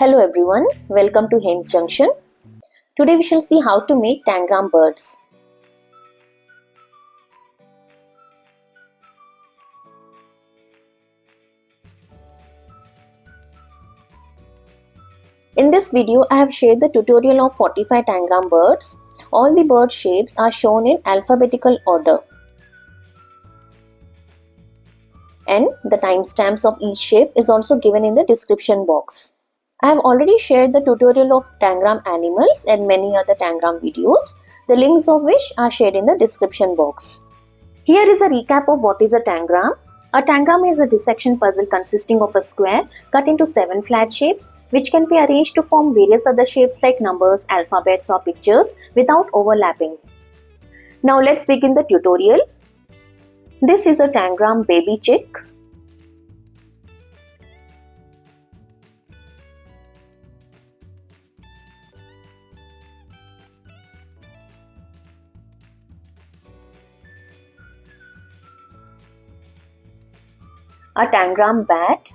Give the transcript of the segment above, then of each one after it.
Hello everyone, welcome to hemsjunction. Today we shall see how to make Tangram birds. In this video, I have shared the tutorial of 45 Tangram birds. All the bird shapes are shown in alphabetical order. And the timestamps of each shape is also given in the description box. I have already shared the tutorial of Tangram animals and many other Tangram videos, the links of which are shared in the description box. Here is a recap of what is a Tangram. A Tangram is a dissection puzzle consisting of a square cut into 7 flat shapes which can be arranged to form various other shapes like numbers, alphabets or pictures without overlapping. Now let's begin the tutorial. This is a Tangram baby chick. A Tangram bat.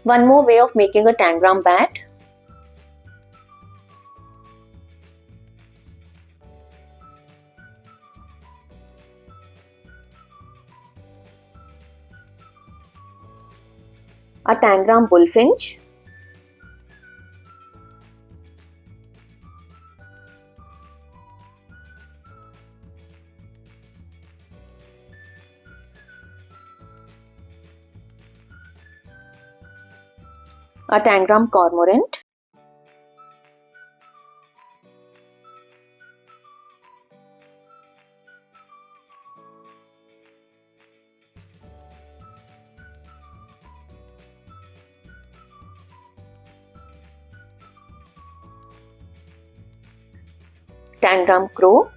One more way of making a Tangram bat. A Tangram bullfinch. A Tangram cormorant. Tangram crow.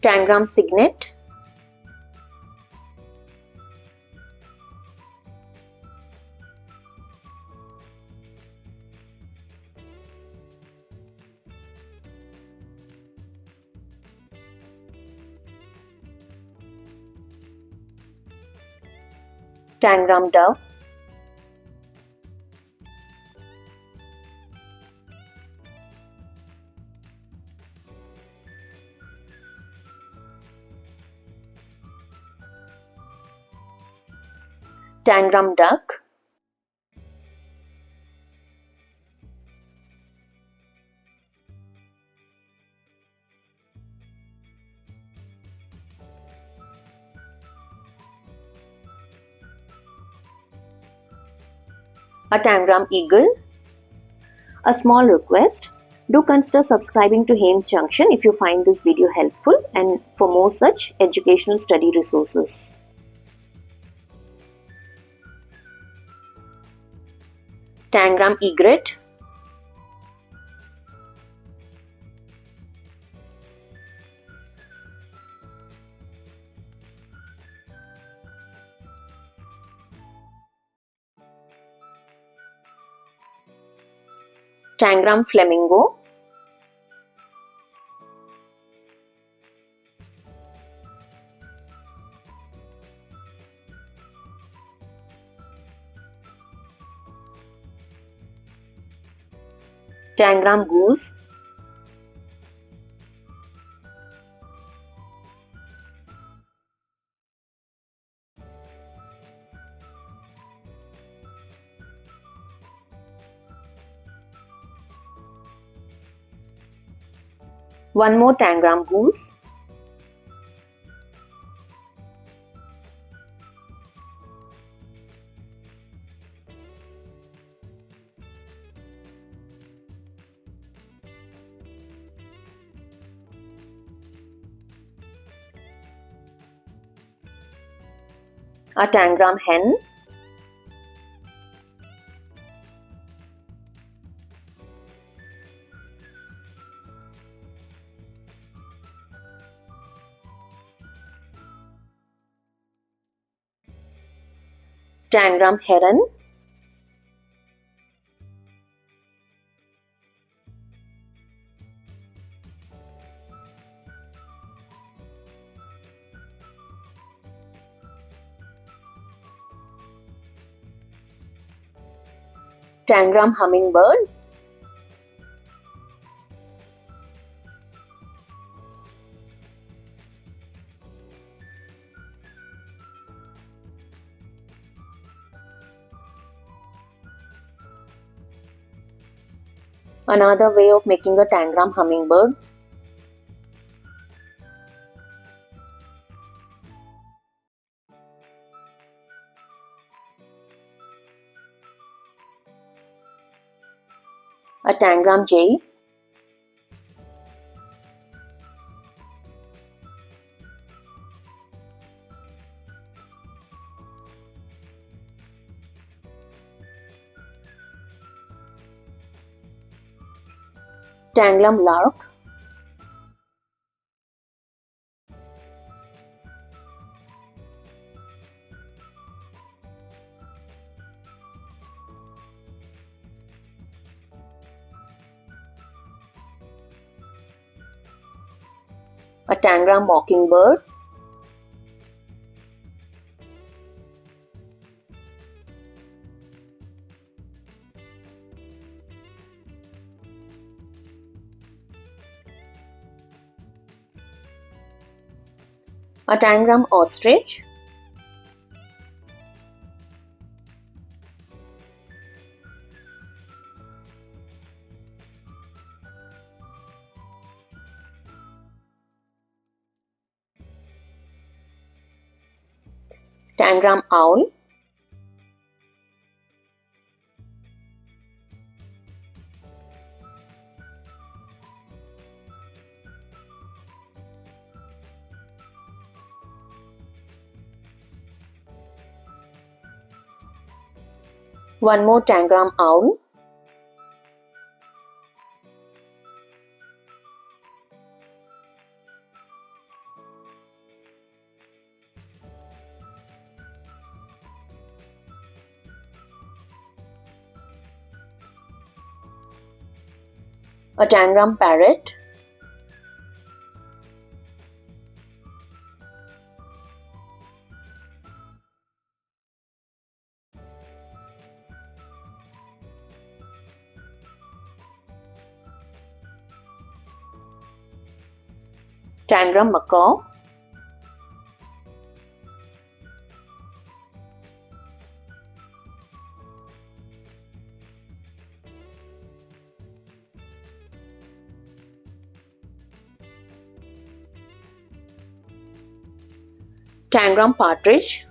Tangram cygnet. Tangram dove. Tangram duck. A Tangram eagle. A small request, do consider subscribing to hemsjunction if you find this video helpful and for more such educational study resources. Tangram egret. Tangram flamingo. Tangram goose. One more Tangram goose. A Tangram hen. Tangram Heron, Tangram Hummingbird, another way of making a Tangram Hummingbird. A Tangram Jay, Tangram Lark, a Tangram Mockingbird, a Tangram Ostrich, Tangram Owl, one more Tangram Owl, a Tangram Parrot, Tangram Macaw, Tangram Partridge.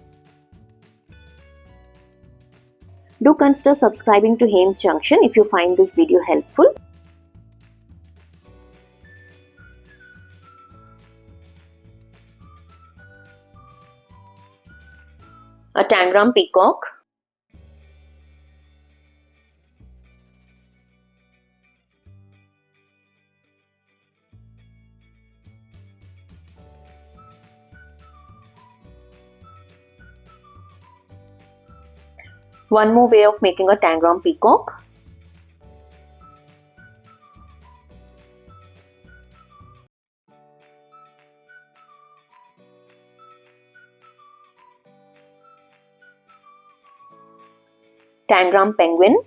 Do consider subscribing to hemsjunction if you find this video helpful. A Tangram Peacock, one more way of making a Tangram Peacock. Tangram Penguin,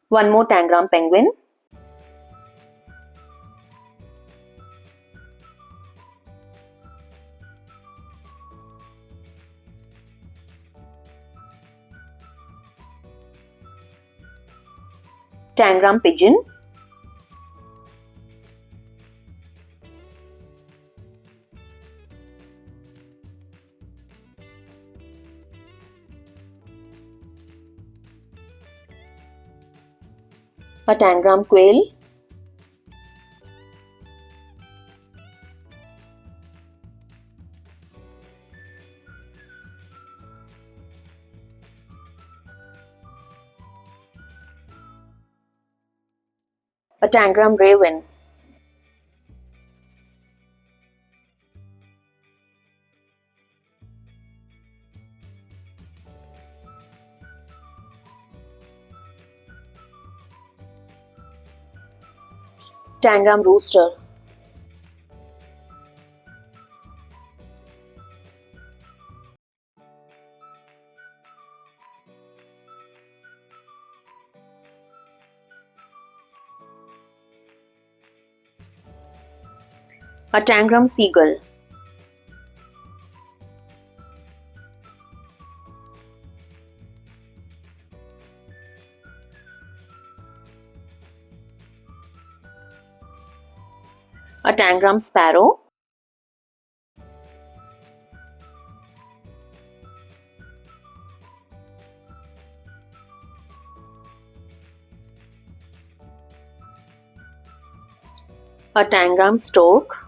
one more Tangram Penguin, Tangram Pigeon, a Tangram Quail, A Tangram raven. Tangram rooster. A Tangram seagull. A Tangram sparrow. A Tangram stork.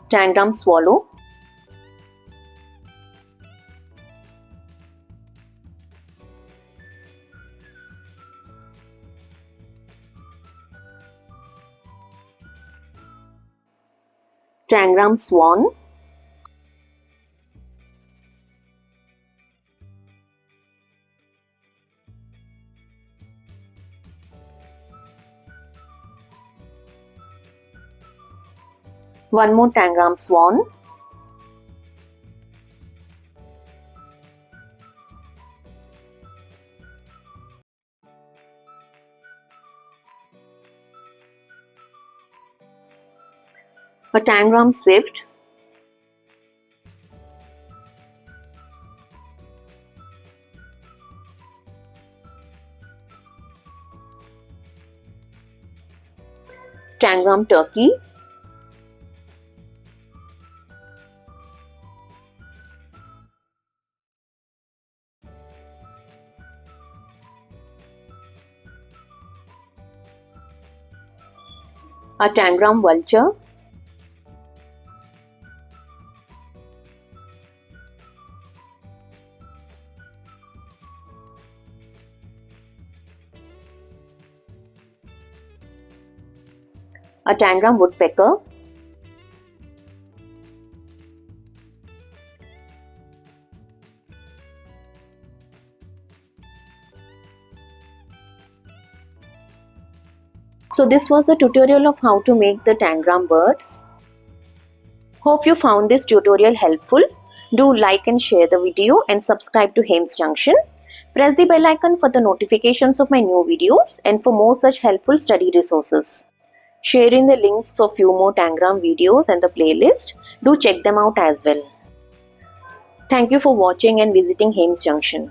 Tangram swallow. Tangram swan. One more Tangram swan. A Tangram swift. Tangram turkey. A Tangram vulture. A Tangram woodpecker. So this was the tutorial of how to make the Tangram birds. Hope you found this tutorial helpful. Do like and share the video and subscribe to hemsjunction. Press the bell icon for the notifications of my new videos and for more such helpful study resources. Sharing the links for few more Tangram videos and the playlist. Do check them out as well. Thank you for watching and visiting hemsjunction.